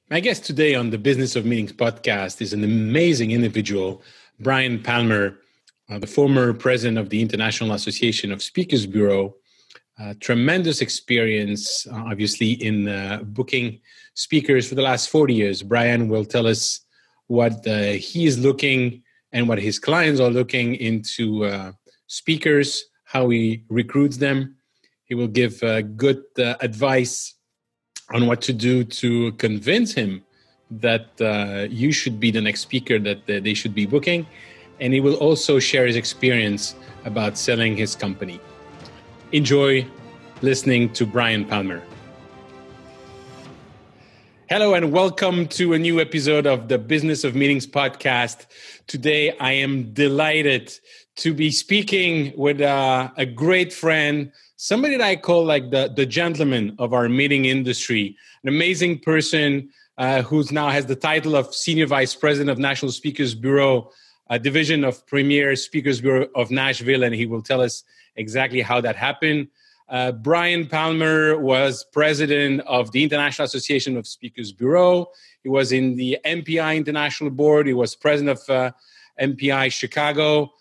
My guest today on the Business of Meetings podcast is an amazing individual, Brian Palmer, the former president of the International Association of Speakers Bureau. Tremendous experience, obviously, in booking speakers for the last 40 years. Brian will tell us what he is looking and what his clients are looking into speakers, how he recruits them. He will give good advice on what to do to convince him that you should be the next speaker that they should be booking. And he will also share his experience about selling his company. Enjoy listening to Brian Palmer. Hello and welcome to a new episode of the Business of Meetings podcast. Today, I am delighted to be speaking with a great friend, somebody that I call like the gentleman of our meeting industry, an amazing person who's now has the title of Senior Vice President of National Speakers Bureau, a division of Premier Speakers Bureau of Nashville, and he will tell us exactly how that happened. Brian Palmer was president of the International Association of Speakers Bureau. He was in the MPI International Board. He was president of MPI Chicago.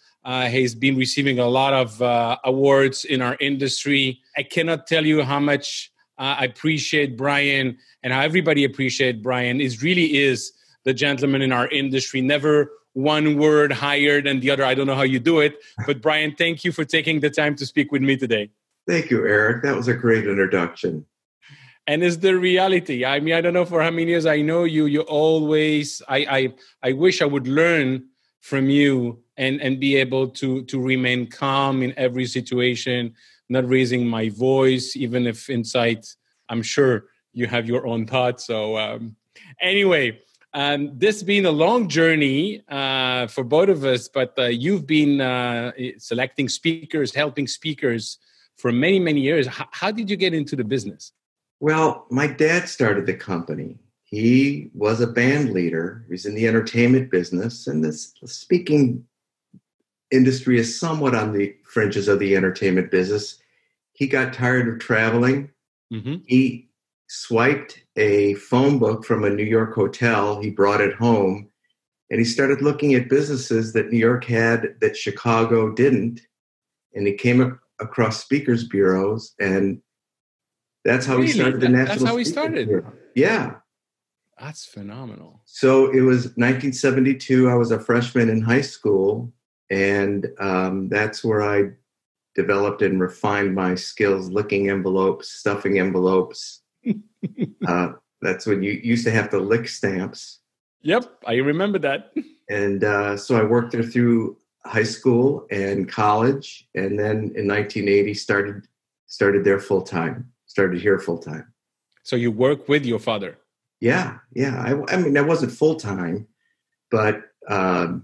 He's been receiving a lot of awards in our industry. I cannot tell you how much I appreciate Brian and how everybody appreciates Brian. It really is the gentleman in our industry. Never one word higher than the other. I don't know how you do it. But Brian, thank you for taking the time to speak with me today. Thank you, Eric. That was a great introduction. And it's the reality. I mean, I don't know for how many years I know you. You always, I wish I would learn from you and be able to remain calm in every situation, not raising my voice, even if inside, I'm sure you have your own thoughts. So anyway, this has been a long journey for both of us, but you've been selecting speakers, helping speakers for many, many years. How did you get into the business? Well, my dad started the company. He was a band leader. He was in the entertainment business, and this speaking industry is somewhat on the fringes of the entertainment business. He got tired of traveling. Mm-hmm. He swiped a phone book from a New York hotel. He brought it home, and he started looking at businesses that New York had that Chicago didn't, and he came across speakers bureaus, and that's how he started the National. That's how he started. Bureau. Yeah. That's phenomenal. So it was 1972. I was a freshman in high school, and that's where I developed and refined my skills, licking envelopes, stuffing envelopes. That's when you used to have to lick stamps. Yep, I remember that. And so I worked there through high school and college, and then in 1980 started there full time. Started here full time. So you work with your father? Yeah. I mean, that wasn't full time, but I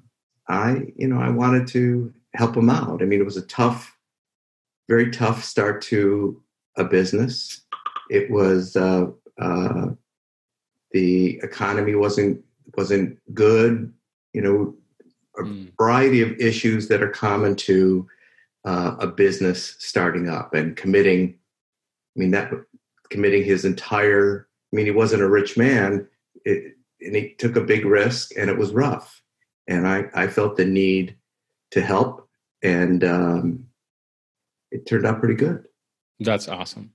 wanted to help him out. I mean, it was a very tough start to a business. It was the economy wasn't good. You know, a variety of issues that are common to a business starting up and committing his entire. I mean, he wasn't a rich man, and he took a big risk, and it was rough. And I felt the need to help, and it turned out pretty good. That's awesome.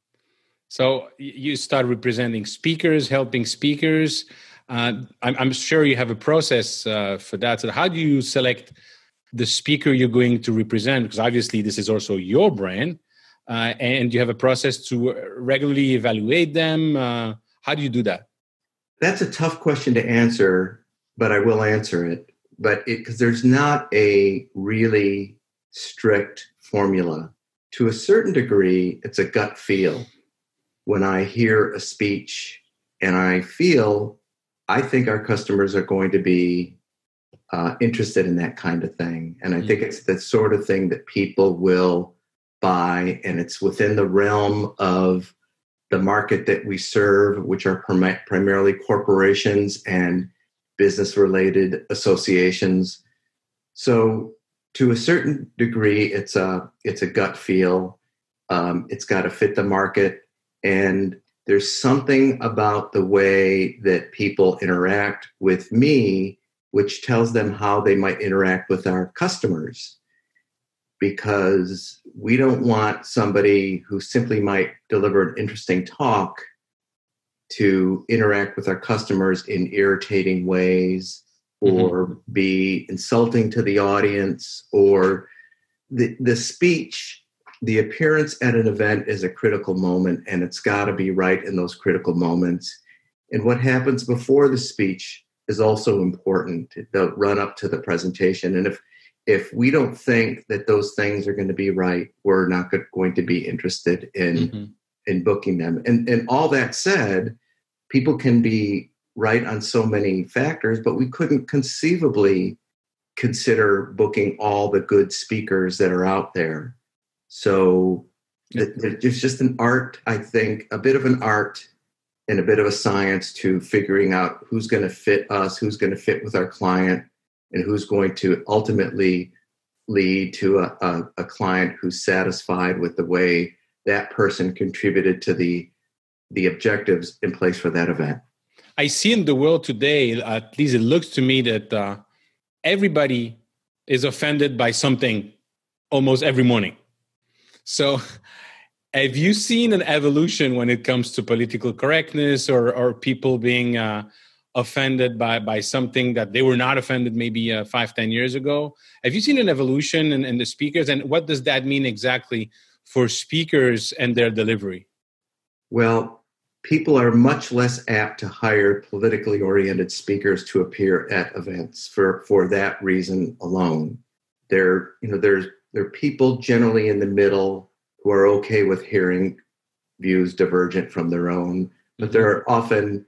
So you start representing speakers, helping speakers. I'm sure you have a process for that. So how do you select the speaker you're going to represent? Because obviously this is also your brand, and you have a process to regularly evaluate them. How do you do that? That's a tough question to answer, but I will answer it. But because there's not a really strict formula. To a certain degree, it's a gut feel. When I hear a speech and I think our customers are going to be interested in that kind of thing. And I think it's the sort of thing that people will buy, and it's within the realm of the market that we serve, which are primarily corporations and business-related associations. So to a certain degree, it's a gut feel. It's got to fit the market. And there's something about the way that people interact with me, which tells them how they might interact with our customers. Because we don't want somebody who simply might deliver an interesting talk to interact with our customers in irritating ways, or be insulting to the audience, or the speech. The appearance at an event is a critical moment, and it's got to be right in those critical moments. And what happens before the speech is also important, the run up to the presentation. And if we don't think that those things are going to be right, we're not going to be interested in booking them. And all that said, people can be right on so many factors, but we couldn't conceivably consider booking all the good speakers that are out there. So there's just an art, I think, a bit of an art and a bit of a science to figuring out who's going to fit us, who's going to fit with our client, and who's going to ultimately lead to a client who's satisfied with the way that person contributed to the objectives in place for that event. I see in the world today, at least it looks to me, that everybody is offended by something almost every morning. So have you seen an evolution when it comes to political correctness or people being offended by something that they were not offended maybe 5-10 years ago? Have you seen an evolution in the speakers, and what does that mean exactly for speakers and their delivery? Well, people are much less apt to hire politically oriented speakers to appear at events for that reason alone. There are people generally in the middle who are okay with hearing views divergent from their own, but there are often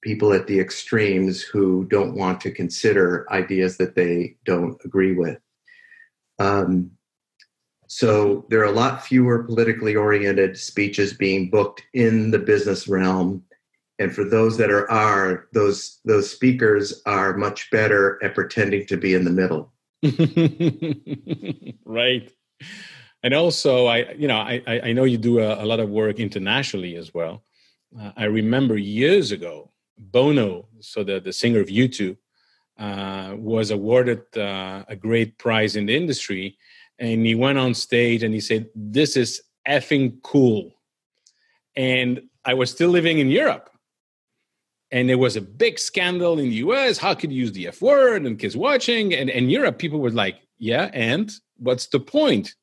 people at the extremes who don't want to consider ideas that they don't agree with. So there are a lot fewer politically oriented speeches being booked in the business realm. And for those that are those speakers are much better at pretending to be in the middle. Right. And also, I know you do a lot of work internationally as well. I remember years ago, Bono, so the singer of U2, was awarded a great prize in the industry. And he went on stage and he said, "This is effing cool." And I was still living in Europe. And there was a big scandal in the US. How could you use the F word and kids watching? And in Europe, people were like, yeah, and what's the point?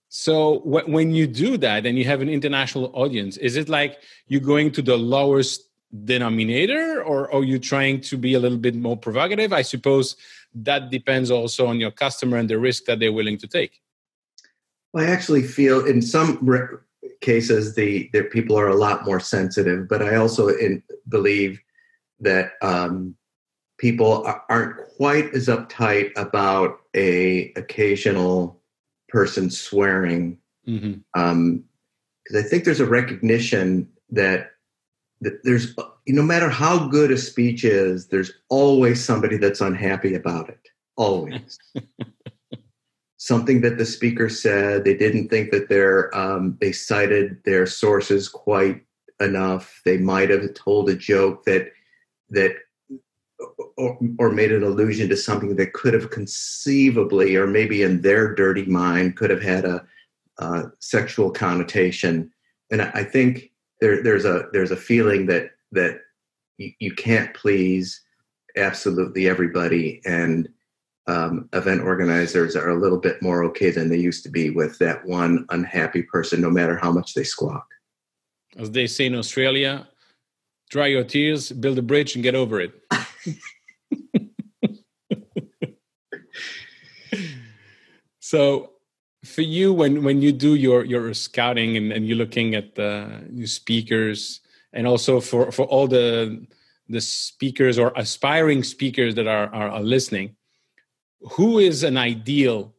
So when you do that and you have an international audience, is it like you're going to the lowest denominator, or are you trying to be a little bit more provocative? I suppose that depends also on your customer and the risk that they're willing to take. I actually feel in some cases the people are a lot more sensitive, but I also believe that people aren't quite as uptight about a occasional person swearing, because I think there's a recognition that there's, no matter how good a speech is, there's always somebody that's unhappy about it. Always. Something that the speaker said, they didn't think that they cited their sources quite enough. They might have told a joke that or made an allusion to something that could have conceivably, or maybe in their dirty mind, could have had a sexual connotation. And I think there's a feeling that you can't please absolutely everybody, and event organizers are a little bit more okay than they used to be with that one unhappy person, no matter how much they squawk. As they say in Australia, dry your tears, build a bridge, and get over it. So for you, when you do your scouting and you're looking at the new speakers, and also for all the speakers or aspiring speakers that are listening, who is an ideal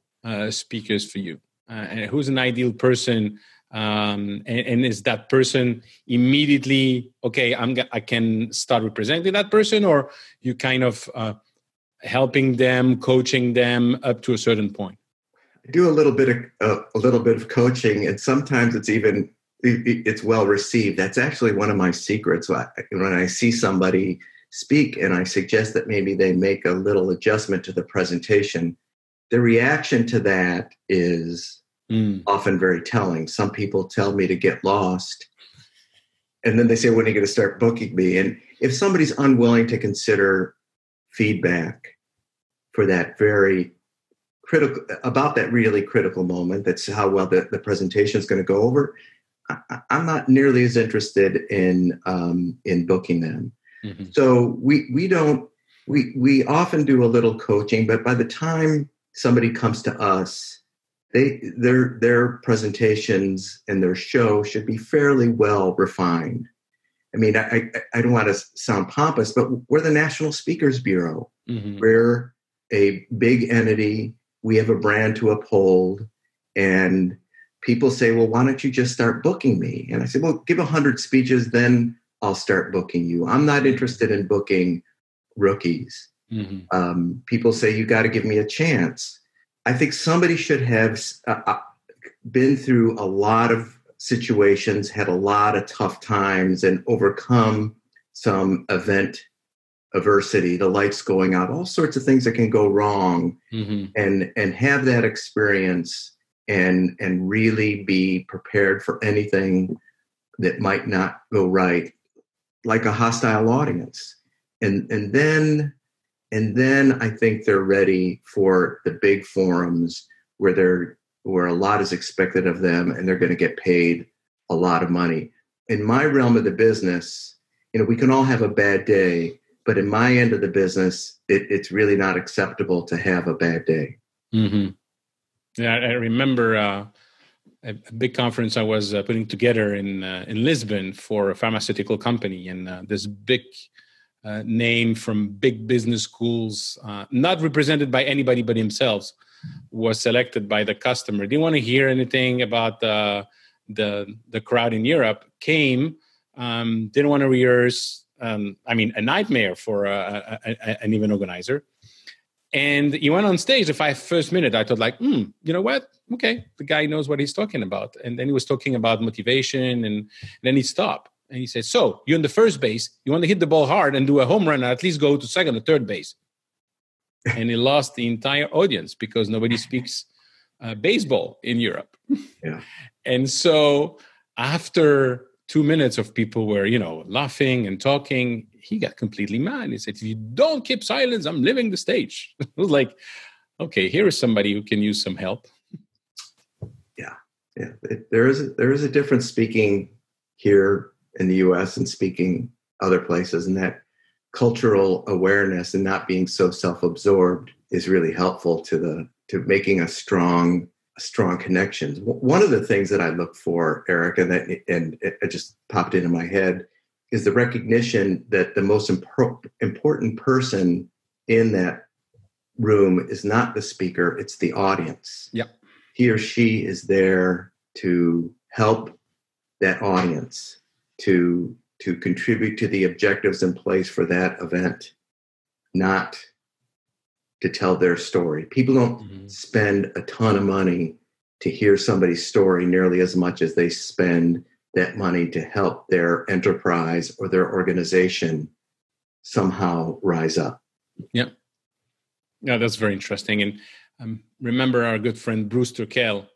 speakers for you? And who's an ideal person? And is that person immediately, okay, I can start representing that person, or you kind of helping them, coaching them up to a certain point? I do a little bit of coaching, and sometimes it's even it's well received. That's actually one of my secrets. When I see somebody speak and I suggest that maybe they make a little adjustment to the presentation, the reaction to that is often very telling. Some people tell me to get lost, and then they say, when are you going to start booking me? And if somebody's unwilling to consider feedback for that very critical, about that really critical moment, that's how well the presentation is going to go over, I'm not nearly as interested in booking them. Mm-hmm. So we often do a little coaching, but by the time somebody comes to us, their presentations and their show should be fairly well refined. I mean, I don't want to sound pompous, but we're the National Speakers Bureau. Mm-hmm. We're a big entity. We have a brand to uphold, and people say, well, why don't you just start booking me? And I say, well, give 100 speeches, then I'll start booking you. I'm not interested in booking rookies. Mm-hmm. People say, you got to give me a chance. I think somebody should have been through a lot of situations, had a lot of tough times, and overcome some event adversity, the lights going out, all sorts of things that can go wrong, mm-hmm. and have that experience and really be prepared for anything that might not go right, like a hostile audience. And then I think they're ready for the big forums where a lot is expected of them, and they're going to get paid a lot of money. In my realm of the business, we can all have a bad day, but in my end of the business, it's really not acceptable to have a bad day. Mm-hmm. Yeah, I remember a big conference I was putting together in Lisbon for a pharmaceutical company, and this big name from big business schools, not represented by anybody but himself, was selected by the customer. Didn't want to hear anything about the crowd in Europe. Came, didn't want to rehearse. A nightmare for an event organizer. And he went on stage the first minute. I thought, you know what? Okay, the guy knows what he's talking about. And then he was talking about motivation, and then he stopped. And he said, so you're in the first base. You want to hit the ball hard and do a home run, and at least go to second or third base. And he lost the entire audience because nobody speaks baseball in Europe. Yeah. And so after 2 minutes of people were, laughing and talking, he got completely mad. He said, if you don't keep silence, I'm leaving the stage. It was like, okay, here is somebody who can use some help. Yeah. There is a difference speaking here in the U.S. and speaking other places, and that cultural awareness and not being so self-absorbed is really helpful to making a strong connections. One of the things that I look for, Eric, and it just popped into my head, is the recognition that the most important person in that room is not the speaker, it's the audience. Yep. He or she is there to help that audience, to contribute to the objectives in place for that event, not to tell their story. People don't mm-hmm. spend a ton of money to hear somebody's story nearly as much as they spend that money to help their enterprise or their organization somehow rise up. Yeah. Yeah, that's very interesting. And remember our good friend Bruce Turkel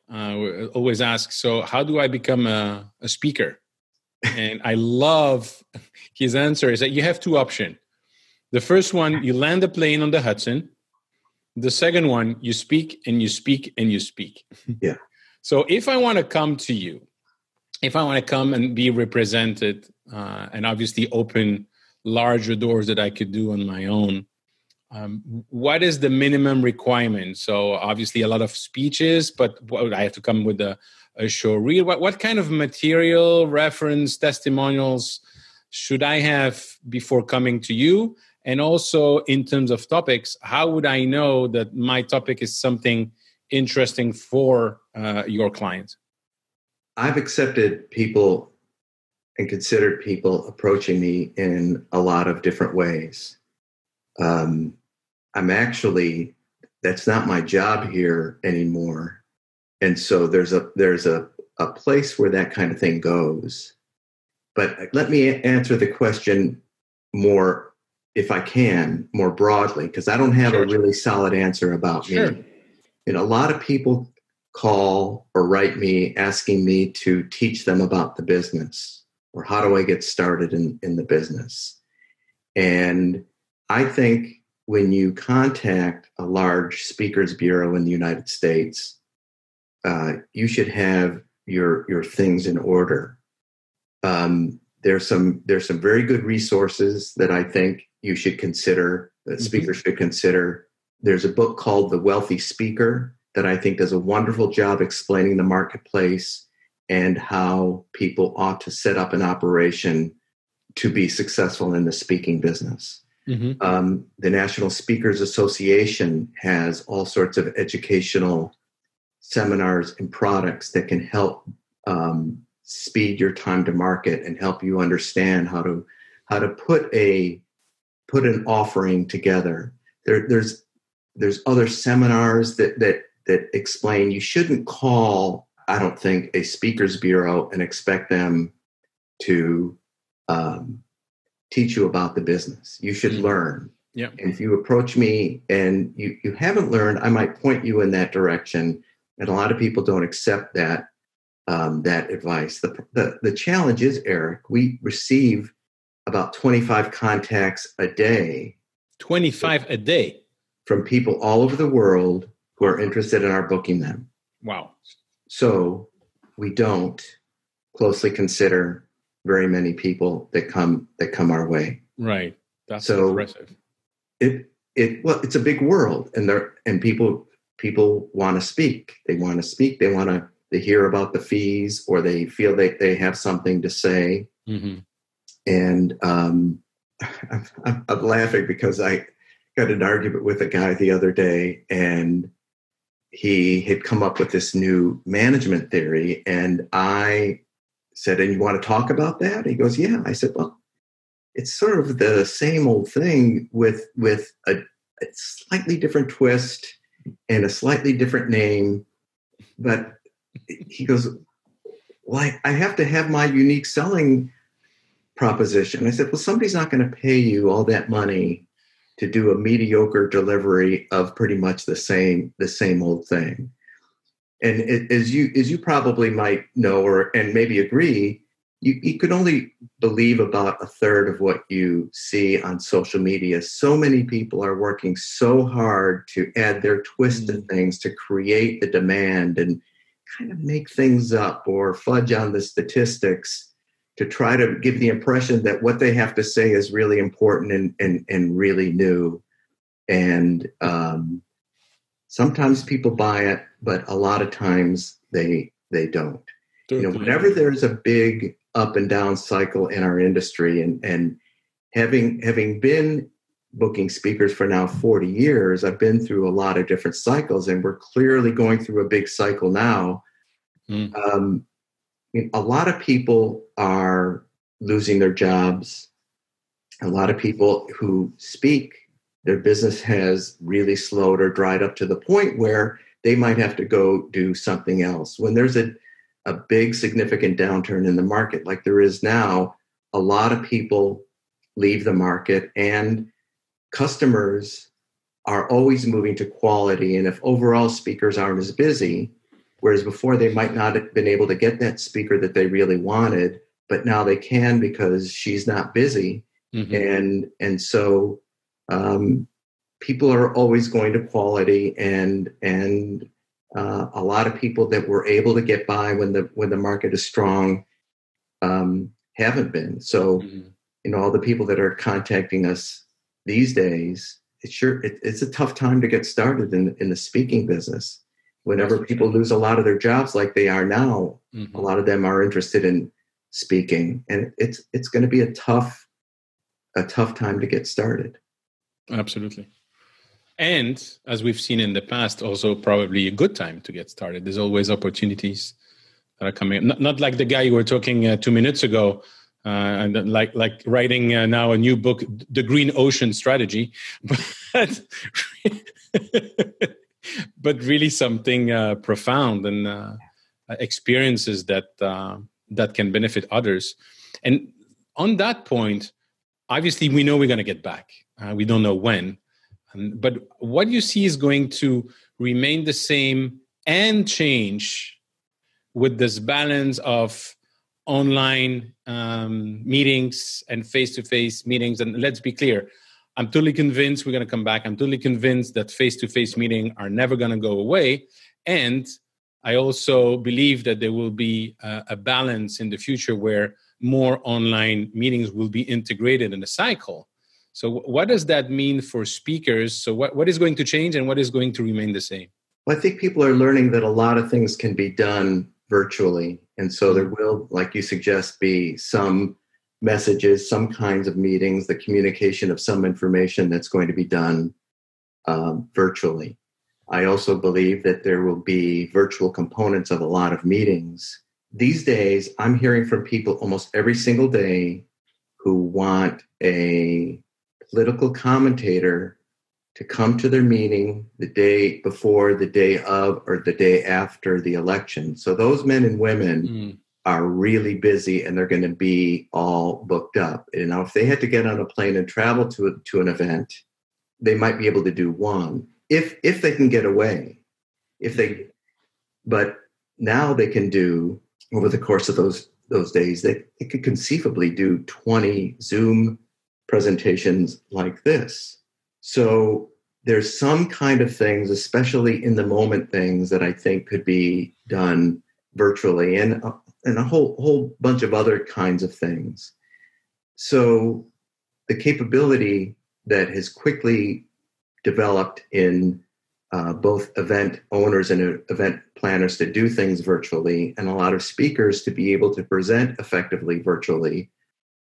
always asks, so how do I become a speaker? And I love his answer is that you have two options. The first one, you land a plane on the Hudson. The second one, you speak and you speak and you speak. Yeah. So if I want to come to you, if I want to come and be represented and obviously open larger doors that I could do on my own, what is the minimum requirement? So obviously a lot of speeches, but I have to come with a show reel. What kind of material, reference, testimonials should I have before coming to you? And also in terms of topics, how would I know that my topic is something interesting for your client? I've accepted people and considered people approaching me in a lot of different ways. That's not my job here anymore. And so there's a a place where that kind of thing goes. But let me answer the question more, if I can, more broadly, because I don't have a really solid answer about me. A lot of people call or write me asking me to teach them about the business, or how do I get started in the business. And I think when you contact a large speakers bureau in the United States, you should have your things in order. There's some very good resources that I think you should consider, that speakers should consider. There's a book called The Wealthy Speaker that I think does a wonderful job explaining the marketplace and how people ought to set up an operation to be successful in the speaking business. The National Speakers Association has all sorts of educational seminars and products that can help speed your time to market and help you understand how to put an offering together. There's other seminars that explain you shouldn't call, I don't think, a speakers bureau and expect them to teach you about the business. You should learn. Yeah. And if you approach me and you haven't learned, I might point you in that direction. And a lot of people don't accept that advice. The challenge is, Eric, we receive about 25 contacts a day. 25 a day? From people all over the world who are interested in our booking them. Wow. So we don't closely consider very many people that come our way. Right. That's so impressive. It's a big world, and people want to speak. They want to speak. They want to hear about the fees, or they feel they have something to say. And I'm laughing because I got an argument with a guy the other day, and he had come up with this new management theory, and I said, "And you want to talk about that?" He goes, "Yeah." I said, "Well, it's sort of the same old thing with a slightly different twist and a slightly different name." But he goes, "Well, I have to have my unique selling proposition." I said, "Well, somebody's not going to pay you all that money to do a mediocre delivery of pretty much the same old thing." And as you probably might know, and maybe agree, you could only believe about a third of what you see on social media. So many people are working so hard to add their twist to things, to create the demand and kind of make things up or fudge on the statistics to try to give the impression that what they have to say is really important and really new. And sometimes people buy it, but a lot of times they don't. Whenever there's a big up and down cycle in our industry, and having been booking speakers for now 40 years, I've been through a lot of different cycles, and we're clearly going through a big cycle now. A lot of people are losing their jobs. A lot of people who speak, their business has really slowed or dried up to the point where they might have to go do something else. When there's a big, significant downturn in the market like there is now, a lot of people leave the market, and customers are always moving to quality. And if overall speakers aren't as busy, whereas before they might not have been able to get that speaker that they really wanted, but now they can because she's not busy. And so people are always going to quality, and a lot of people that were able to get by when the market is strong haven't been. So all the people that are contacting us these days, it's a tough time to get started in the speaking business. Whenever people lose a lot of their jobs like they are now, a lot of them are interested in speaking, and it's going to be a tough time to get started. Absolutely. And as we've seen in the past, also probably a good time to get started. There's always opportunities that are coming. Not like the guy you were talking 2 minutes ago, and like writing now a new book, The Green Ocean Strategy, but really something profound experiences that can benefit others. And on that point, obviously, we know we're going to get back. We don't know when. But what you see is going to remain the same and change with this balance of online meetings and face-to-face meetings. And let's be clear, I'm totally convinced we're going to come back. I'm totally convinced that face-to-face meetings are never going to go away. And I also believe that there will be a balance in the future where more online meetings will be integrated in the cycle. So what does that mean for speakers? So what is going to change and what is going to remain the same? Well, I think people are learning that a lot of things can be done virtually. And so there will, like you suggest, be some messages, some kinds of meetings, the communication of some information that's going to be done virtually. I also believe that there will be virtual components of a lot of meetings. These days, I'm hearing from people almost every single day who want a political commentator to come to their meeting the day before, the day of, or the day after the election. So those men and women are really busy and they're going to be all booked up. And now if they had to get on a plane and travel to an event, they might be able to do one if they can get away. But now they can do, over the course of those days, they could conceivably do 20 Zoom presentations like this. So there's some kind of things, especially in the moment things, that I think could be done virtually, and a whole bunch of other kinds of things. So the capability that has quickly developed in both event owners and event planners to do things virtually, and a lot of speakers to be able to present effectively virtually,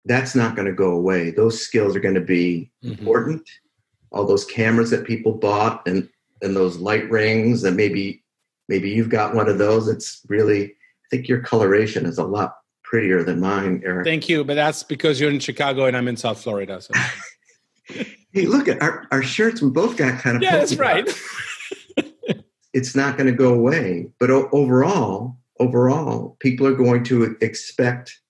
that's not going to go away. Those skills are going to be important. All those cameras that people bought and those light rings, and maybe you've got one of those. It's really, I think your coloration is a lot prettier than mine, Eric. Thank you, but that's because you're in Chicago and I'm in South Florida. So. Hey, look at our shirts. We both got kind of that's right. It's not going to go away. But overall, people are going to expect,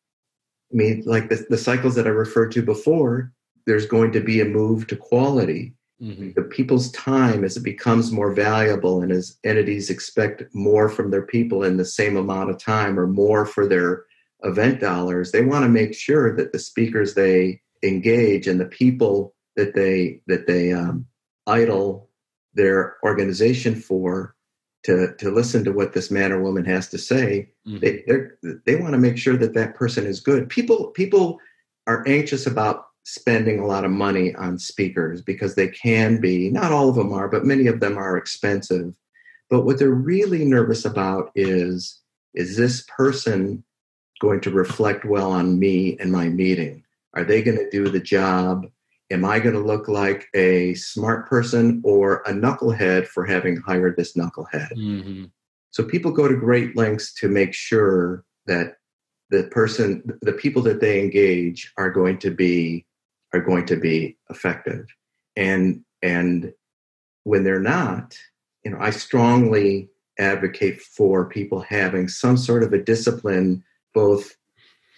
I mean, like the cycles that I referred to before, there's going to be a move to quality. The people's time, as it becomes more valuable and as entities expect more from their people in the same amount of time or more for their event dollars, they want to make sure that the speakers they engage and the people that they idle their organization for to listen to what this man or woman has to say, they want to make sure that person is good. People are anxious about spending a lot of money on speakers because they can be, not all of them are, but many of them are expensive. But what they're really nervous about is this person going to reflect well on me and my meeting? Are they going to do the job? Am I going to look like a smart person or a knucklehead for having hired this knucklehead? So people go to great lengths to make sure that the people that they engage are going to be effective. And when they're not, I strongly advocate for people having some sort of a discipline, both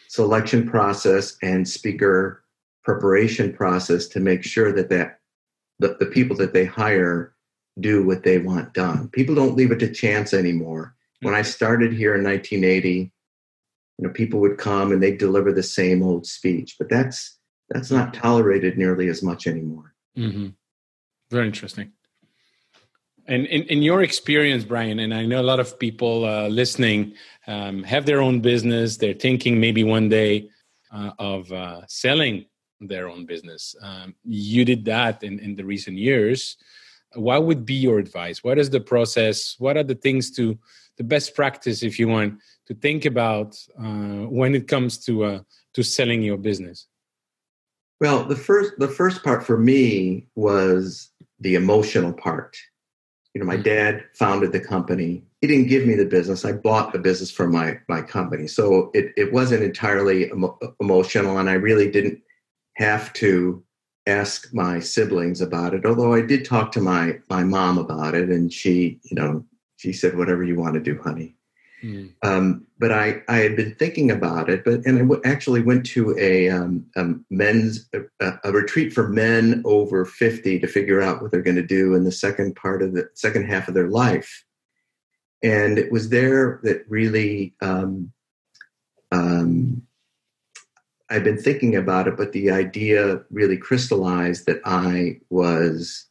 selection process and speaker preparation process, to make sure that the people that they hire do what they want done. People don't leave it to chance anymore. When I started here in 1980, people would come and they'd deliver the same old speech, but that's not tolerated nearly as much anymore. Very interesting. And in your experience, Brian, and I know a lot of people listening have their own business. They're thinking maybe one day of selling their own business. You did that in the recent years. What would be your advice? What is the process? What are the things the best practice, if you want, to think about when it comes to selling your business? Well, the first part for me was the emotional part. My dad founded the company. He didn't give me the business. I bought the business from my company. So it wasn't entirely emotional, and I really didn't have to ask my siblings about it, although I did talk to my mom about it, and she said, whatever you want to do, honey. But I had been thinking about it, and I actually went to a retreat for men over 50 to figure out what they're going to do in the second half of their life. And it was there that really, I've been thinking about it, but the idea really crystallized that I was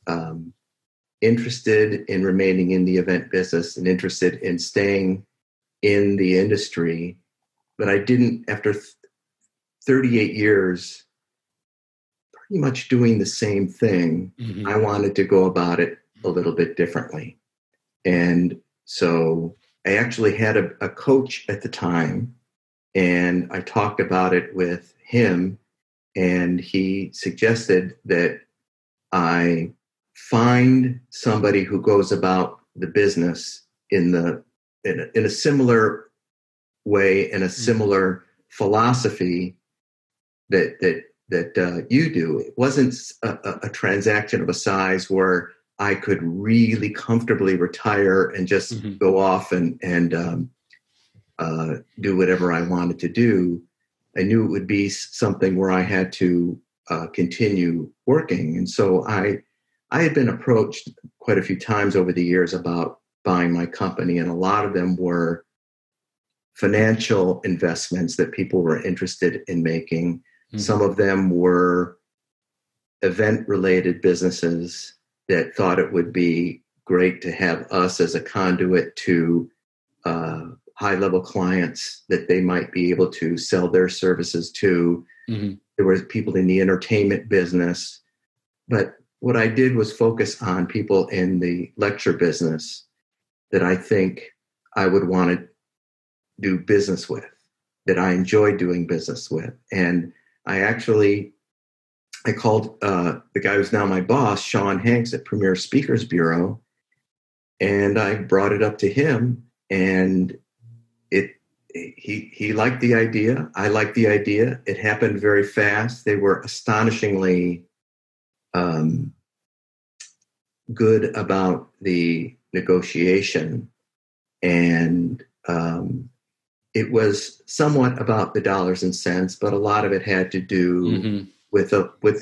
interested in remaining in the event business and interested in staying in the industry. But I didn't, after 38 years, pretty much doing the same thing, I wanted to go about it a little bit differently. And so I actually had a coach at the time, and I talked about it with him, and he suggested that I find somebody who goes about the business in a similar way, in a similar philosophy that you do. It wasn't a transaction of a size where I could really comfortably retire and just go off and do whatever I wanted to do. I knew it would be something where I had to continue working. And so I had been approached quite a few times over the years about buying my company, and a lot of them were financial investments that people were interested in making. Some of them were event-related businesses that thought it would be great to have us as a conduit to high-level clients that they might be able to sell their services to. There were people in the entertainment business. But what I did was focus on people in the lecture business that I think I would want to do business with, that I enjoy doing business with. And I called the guy who's now my boss, Sean Hanks at Premier Speakers Bureau, and I brought it up to him, and he liked the idea. I liked the idea. It happened very fast. They were astonishingly good about the negotiation, and it was somewhat about the dollars and cents, but a lot of it had to do with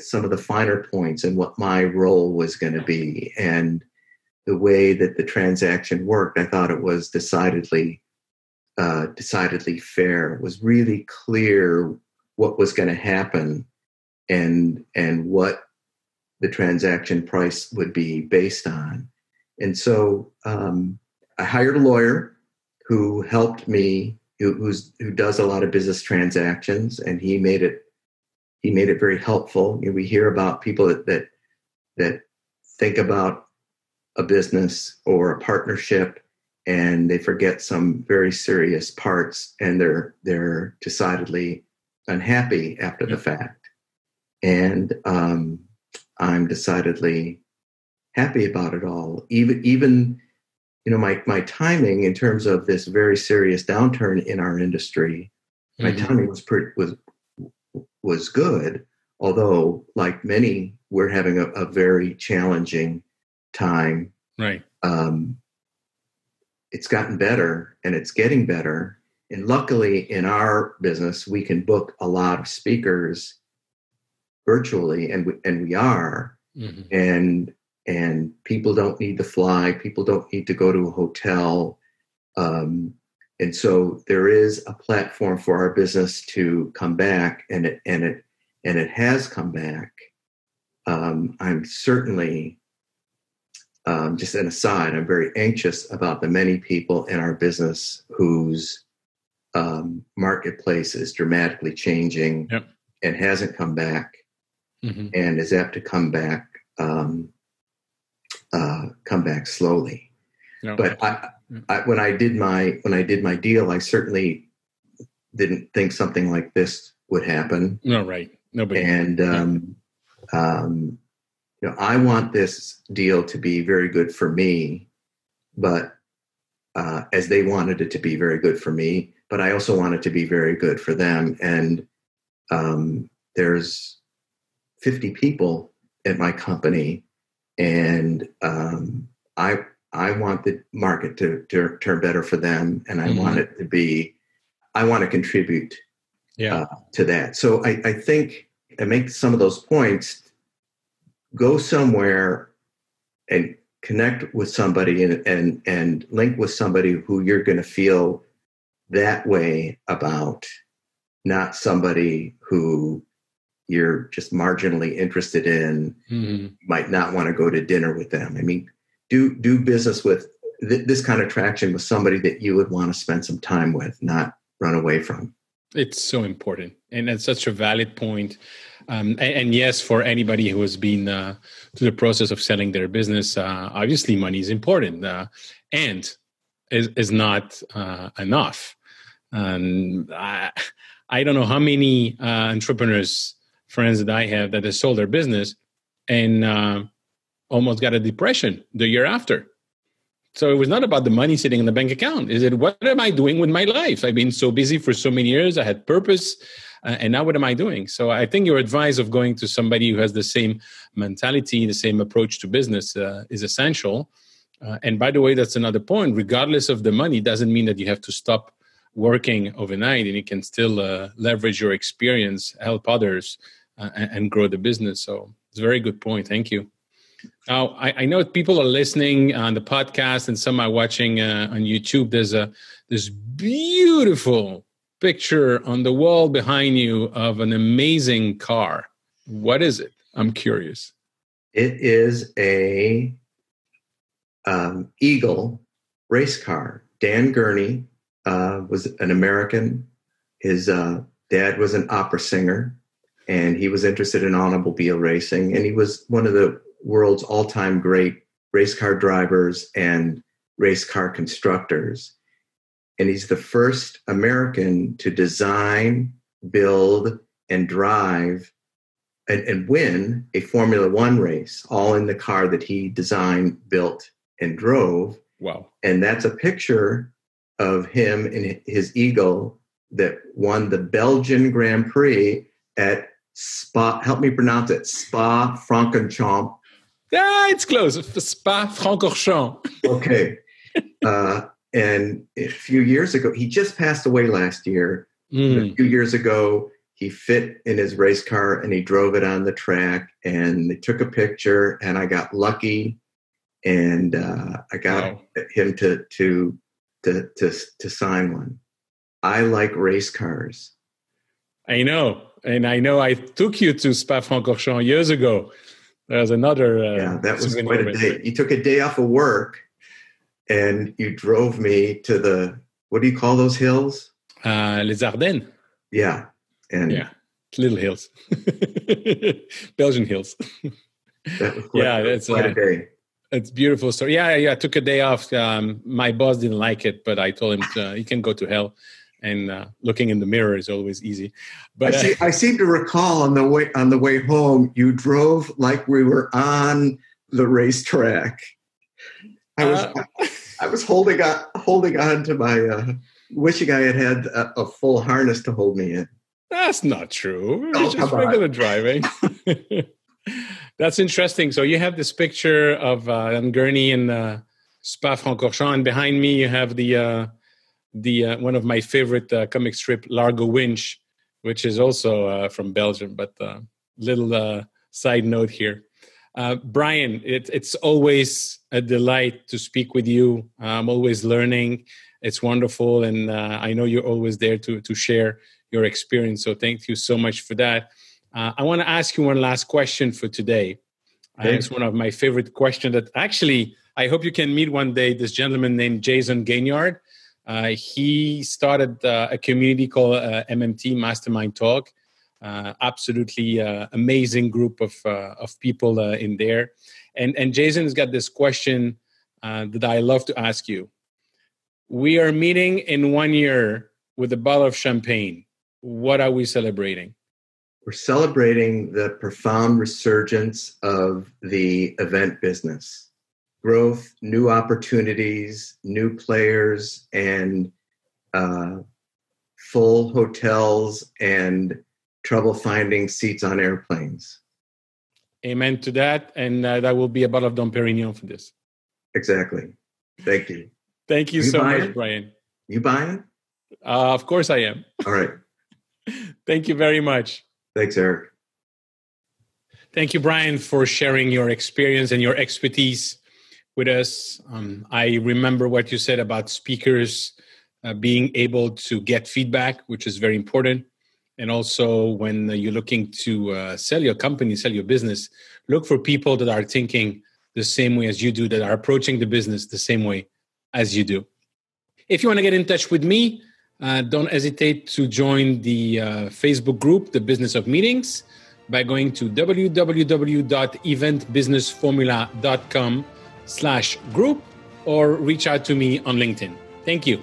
some of the finer points and what my role was going to be, and the way that the transaction worked. I thought it was decidedly fair. It was really clear what was going to happen and what the transaction price would be based on. And so I hired a lawyer who helped me, who does a lot of business transactions, and he made it very helpful. You know, we hear about people that think about a business or a partnership, and they forget some very serious parts, and they're decidedly unhappy after the fact. And I'm decidedly happy about it all. Even you know, my timing in terms of this very serious downturn in our industry, my timing was good. Although, like many, we're having a very challenging time. Right. It's gotten better, and it's getting better. And luckily, in our business, we can book a lot of speakers virtually, and we are. And people don't need to fly. People don't need to go to a hotel. And so there is a platform for our business to come back, and it has come back. I'm certainly, just an aside, I'm very anxious about the many people in our business whose marketplace is dramatically changing and hasn't come back, and is apt to come back slowly. But when I did my deal, I certainly didn't think something like this would happen. No, right. Nobody. And you know, I want this deal to be very good for me, but as they wanted it to be very good for me, but I also want it to be very good for them. And there's 50 people at my company, and I I want the market to turn better for them, and I want it to be, I want to contribute to that. So I think I make some of those points. Go somewhere and connect with somebody and link with somebody who you're going to feel that way about, not somebody who you're just marginally interested in, might not want to go to dinner with them. I mean, do business with this kind of traction with somebody that you would want to spend some time with, not run away from. It's so important. And it's such a valid point. And yes, for anybody who has been through the process of selling their business, obviously money is important and is not enough. And I don't know how many entrepreneurs, friends that I have that have sold their business and almost got a depression the year after. So it was not about the money sitting in the bank account. Is it, what am I doing with my life? I've been so busy for so many years. I had purpose. And now what am I doing? So I think your advice of going to somebody who has the same mentality, the same approach to business is essential. And by the way, that's another point. Regardless of the money, doesn't mean that you have to stop working overnight, and you can still leverage your experience, help others, and grow the business. So it's a very good point. Thank you. Now, I know people are listening on the podcast and some are watching on YouTube. There's this beautiful picture on the wall behind you of an amazing car. What is it? I'm curious. It is a Eagle race car. Dan Gurney was an American. His dad was an opera singer, and he was interested in automobile racing. And he was one of the world's all-time great race car drivers and race car constructors. And he's the first American to design, build, and drive and win a Formula One race, all in the car that he designed, built, and drove. Wow. And that's a picture of him in his Eagle that won the Belgian Grand Prix at Spa, help me pronounce it, Spa-Francorchamps. It's close. Spa-Francorchamps. Okay. And a few years ago, he just passed away last year. A few years ago, he fit in his race car and he drove it on the track, and they took a picture, and I got lucky, and I got him to sign one. I like race cars. I know. And I know I took you to Spa-Francorchamps years ago. There was another... that was quite a day. You took a day off of work and you drove me to the, what do you call those hills? Les Ardennes. Yeah. And little hills. Belgian hills. That was quite a day. It's a beautiful story. Yeah, I took a day off. My boss didn't like it, but I told him you can go to hell. And looking in the mirror is always easy. But I seem to recall on the way home, you drove like we were on the racetrack. I was holding on to my wishing I had a full harness to hold me in. That's not true. It's just regular driving. That's interesting. So you have this picture of Gurney and Spa-Francorchamps, and behind me you have the one of my favorite comic strip, Largo Winch, which is also from Belgium. But little side note here. Brian, it's always a delight to speak with you. I'm always learning. It's wonderful. And I know you're always there to share your experience. So thank you so much for that. I want to ask you one last question for today. It's one of my favorite questions that actually, I hope you can meet one day this gentleman named Jason Gaignard. He started a community called MMT, Mastermind Talk. Absolutely amazing group of people in there. And Jason has got this question that I love to ask you. We are meeting in 1 year with a bottle of champagne. What are we celebrating? We're celebrating the profound resurgence of the event business. Growth, new opportunities, new players, and full hotels and trouble finding seats on airplanes. Amen to that. And that will be a bottle of Dom Perignon for this. Exactly. Thank you. Thank you so much, Brian. You buying? Of course I am. All right. Thank you very much. Thanks, Eric. Thank you, Brian, for sharing your experience and your expertise with us. I remember what you said about speakers being able to get feedback, which is very important. And also when you're looking to sell your company, sell your business, look for people that are thinking the same way as you do, that are approaching the business the same way as you do. If you want to get in touch with me, don't hesitate to join the Facebook group, The Business of Meetings, by going to www.eventbusinessformula.com/group or reach out to me on LinkedIn. Thank you.